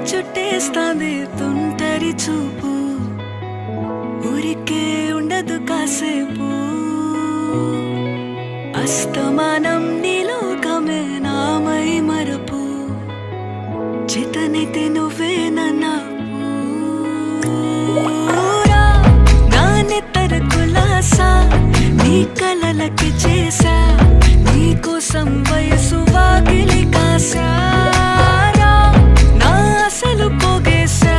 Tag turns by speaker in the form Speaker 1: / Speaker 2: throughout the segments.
Speaker 1: చుట్టేస్తాంది తుంటరి చూపు ఊరికే ఉండదు కాసేపు అస్తమానం నీలోకమే నామై మరపు చేతనైతే నువ్వే నానెత్తర కులాసా నీ కలలకి చేసా నీ కోసం వయసు వాకిలి కాసా నా అసలు పోగేసా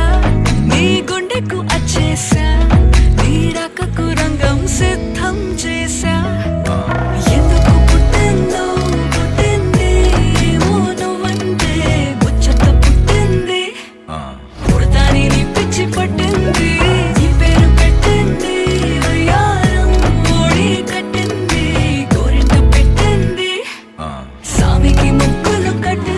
Speaker 1: నీ గుండెకు అచ్చేసా నీ రకకు రంగం సిద్ధం చేసా ఎందుకు పుట్టిందో పుట్టింది ఏమో నువ్వంటే ముచ్చట పుట్టింది పుడతాని నీ పిచ్చి పట్టింది నీ పేరు పెట్టింది వయ్యారం ఓడి కట్టింది గోరింట పెట్టింది సామికి ముక్కులు కట్టింది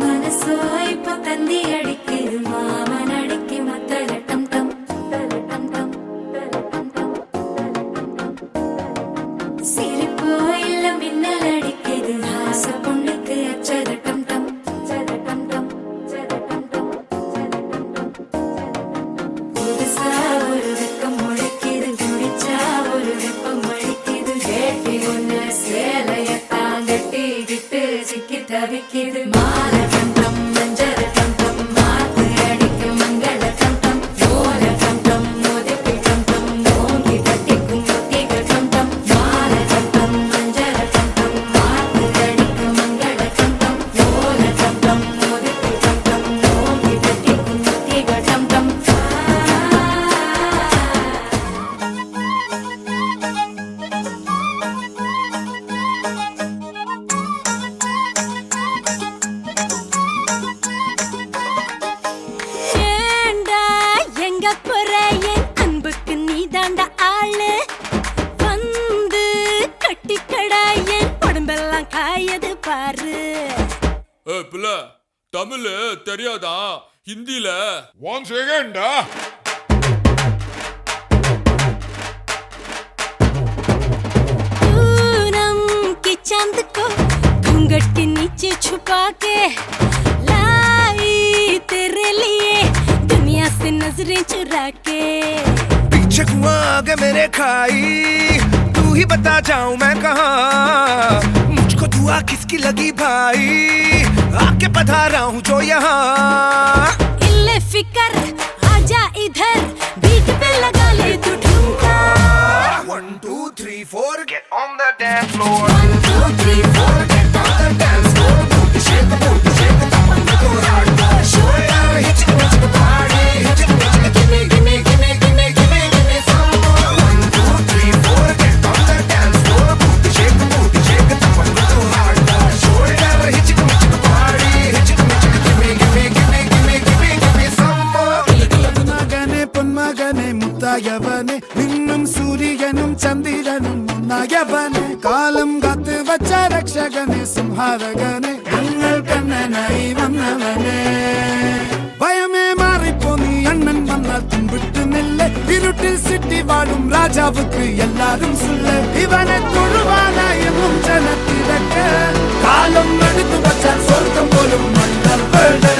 Speaker 2: మనసు అయిపోతుంది అడికి మామనడికి మత్తళ టం టం సిరిపోయిల్ల మిన్నలడికి హాస పుండుకు అచ్చద టం టం புதுசா ஒரு வெக்கம் முளைக்குது குடிச்சா ஒரு வெப்பம் அடிக்குது கேட்டி ஒண்ணு சேலையத்தான் கட்டிக்கிட்டு சிக்கி தவிக்குது மாலை டம் டம் மஞ்சள் டம் டம் மாத்து அடிக்கு மங்கள டம் டம் ஓல டம் டம் மோதிக்கு டம் டம் ஓங்கி தட்டிக்கும் ஒத்திக டம் டம் மாலை டம் டம் மஞ்சள் டம் டம் மாத்து அடிக்கு மங்கள டம் டம் ஓல டம் டம் மோதிக்கு டம் டம் ஓங்கி தட்டிக்கும் ஒத்திக டம் டம்
Speaker 3: ஏண்டா எங்க போற என் அன்புக்கு நீதாண்டா ஆளு வந்து கட்டிக்கடா என் உடம்பெல்லாம் காயது பாரு
Speaker 4: பிள்ள தமிழ் தெரியாதா ஹிந்தில
Speaker 5: ஒன் செகண்டா
Speaker 3: पूनम की चांद को घूंघट के नीचे छुपा के लाई तेरे लिए दुनिया से नजरें चुरा के
Speaker 6: पीछे कुआं आगे मेरे खाई तू ही बता जाऊं मैं कहाँ मुझको दुआ किसकी लगी भाई आके पधारा हूँ जो यहाँ
Speaker 3: इल्ले फिकर आजा इधर बीट पे लगा ले तू ठुमका
Speaker 6: 1 2 3 4 get on the dance floor
Speaker 3: 1 2 3 4 get on the dance floor
Speaker 6: shake the top and go hard shoulder hit the party hit it give me some more 1 2 3 4 get on the dance floor shake the top and go hard shoulder hit the party hit it give me some more
Speaker 7: മകനെ പൊന്മകനെ മുത്തായവനെ നിന്നും സൂര്യനും ചന്ദ്രനും ഒന്നായവനെ കാലം കാത്ത് വച്ച രക്ഷകനെ സംഹാരകനെ ഞങ്ങൾ കണ്ണനായി വന്നവനെ ഭയമേ മാറിപ്പോ നീ അണ്ണൻ വന്നാൽ തുമ്പിട്ടുന്നില്ല ഇരുട്ടിൽ സിറ്റി വാഴും രാജാവുക്ക് എല്ലാരും സുല്ല ഇവനെ തൊഴുവാനായി ജനത്തിരക്ക് കാലം എടുത്തു വച്ചാൽ സ്വർഗം പോലും മണ്ണപ്പേട്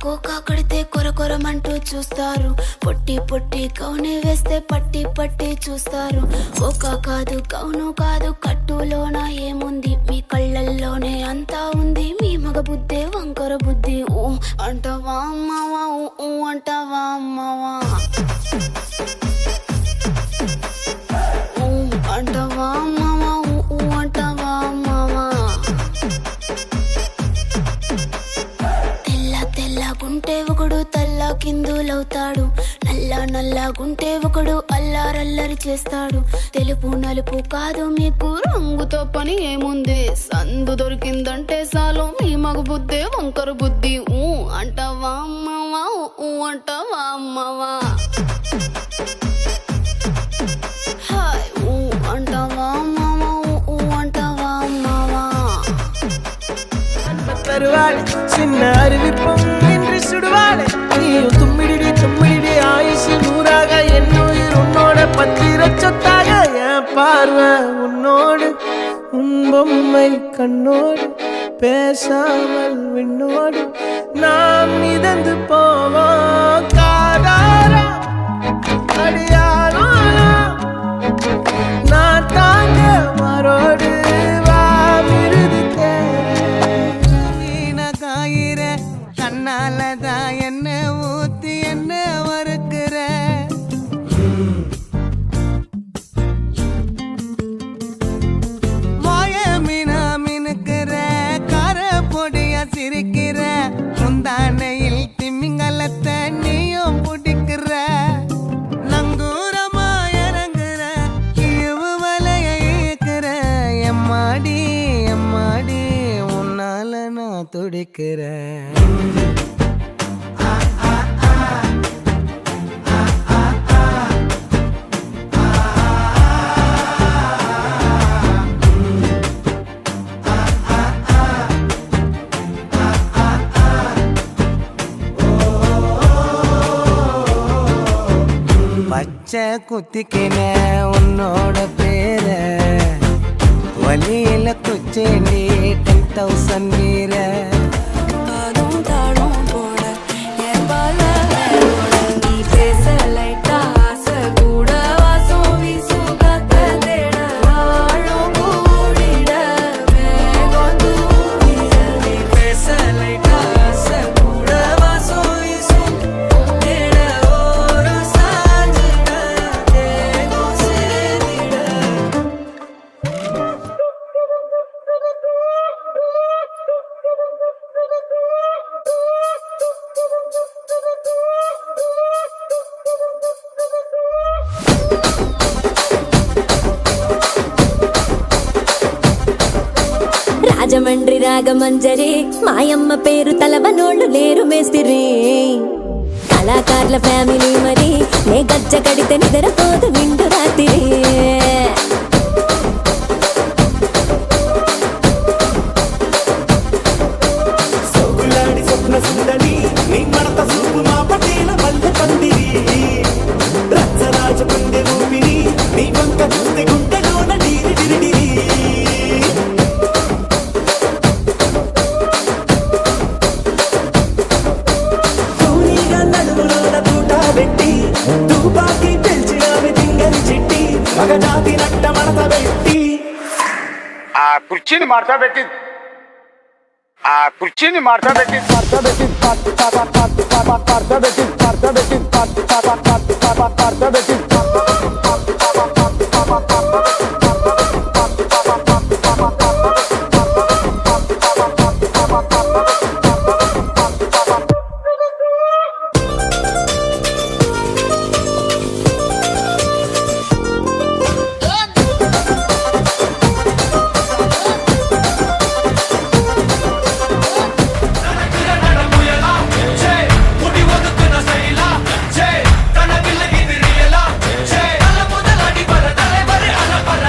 Speaker 2: కోకా కడితే కొరకొరమంటూ చూస్తారు పొట్టి పొట్టి కౌని వేస్తే పట్టి పట్టి చూస్తారు కోకా కాదు కౌను కాదు కట్టులోన ఏముంది మీ కళ్ళల్లోనే అంతా ఉంది మీ మగ బుద్ధే వంకర బుద్ధి ఊ అంటవా అమ్మవా ఊ అంటవా అమ్మవా ఊ అంటవా అమ్మవా ఊ అంటవా అమ్మవా తెల్లగుంటే ఒకడు తల్ల కిందులవుతాడు నల్లగుంటే ఒకడు అల్ల
Speaker 5: అల్లరల్లరి చేస్తాడు తెలుపు నలుపు కాదు మీకు రంగుతో పని ఏముంది సందు దొరికిందంటే చాలు మీ మగ బుద్ధి వంకర బుద్ధి ఊ అంటావా అమ్మవా ఊ అంటావా అమ్మవా హాయ్ ఊ అంటావా అమ్మవా ఊ అంటావா అమ్మవా
Speaker 8: தருவாளே சின்ன அறிவிப்பும் என்று சுடுவாளே நீயும் தும்மிடி ஆயுசு நூறாக என் உயிர் உன்னோட பத்திர சொத்தாக என் பார்வை உன்னோடு உன் பொம்மை கண்ணோடு பேசாமல் விண்ணோடு நாம் மிதந்து போவோம் காதாரா அடியாரோ நான் தாங்க மரோடு கண்ணாலதான் என்ன ஊத்தி என்ன வறுக்கிற வாய மீனா மினுக்கிற கார பொடியா சிரிக்கிற முந்தானையில் திமிங்கலத்தை நீயும் பிடிக்கிற நங்கூரமா இறங்குற இழுவு வலைய இழுக்கிற எம்மாடி எம்மாடி உன்னால நான் துடிக்கிறேன் பச்சை குத்திக்கின உன்னோட பேர வலியில குச்சேண்டி 10,000 வீர
Speaker 1: தாடும் தாடும் போட என் பால வேரோட நீ பேச லைட்டா ஆசை கூட வாசம் வீசும் காத்த தேட ஆழம் கூடிட வேகம் தூண்டிட நீ பேச லைட்டா ஆசை கூட வாசம் வீசும் தேட ஓரம் சாஞ்சிட தேகம் சேர்ந்திட
Speaker 3: రాజమండ్రి రాగమంజరి మాయమ్మ పేరు తలవనోళ్ళు లేరు మేస్తిరి కళాకారుల ఫ్యామిలీ మరి నే గజ్జ కడితే నిద్రపోదు నిండు రాత్రి
Speaker 8: సోగులాడి స్వప్న సుందరి నీ మడత సూపు మా పటేల మల్లె పందిరి రచ్చరాజ పందె ఊపిరి నీ వంక చూస్తే గుండెలోన డీరి డిరిడిరి తూనీగా నడుములోన తూట పెట్టి తూపాకి పెంచినావి తింగరి చిట్టి మగజాతి నట్ట మడత పెట్టి
Speaker 9: ఆ కుర్చీని మార్చా పెట్టి
Speaker 8: தன வில்லகிது ரியலா தல முதலாடி வர தலைவர் அலப்பற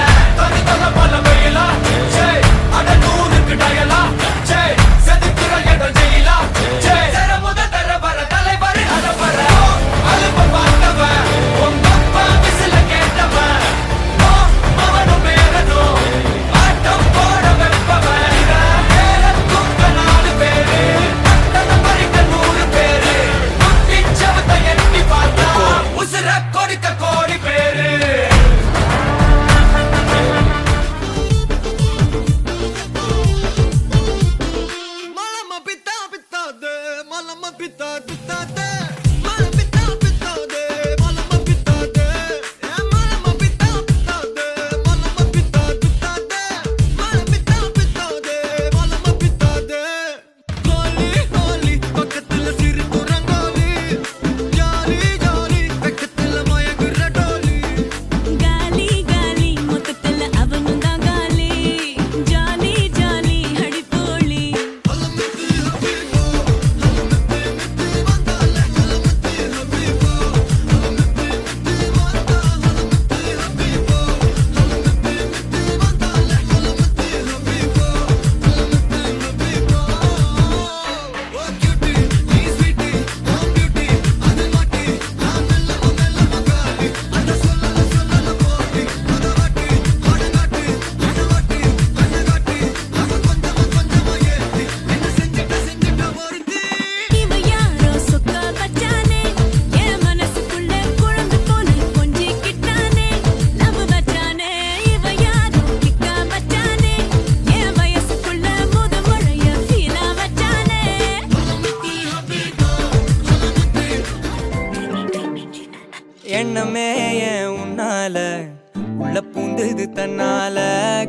Speaker 10: தன்னால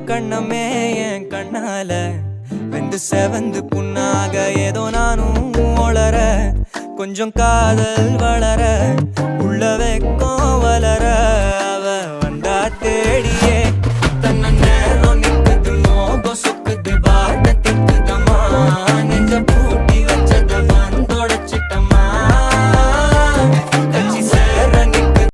Speaker 10: கண்ணமே என் கண்ணால வெந்து செவந்து புண்ணாக ஏதோ நானும் ஒளர கொஞ்சம் காதல் வளர உள்ள வெக்க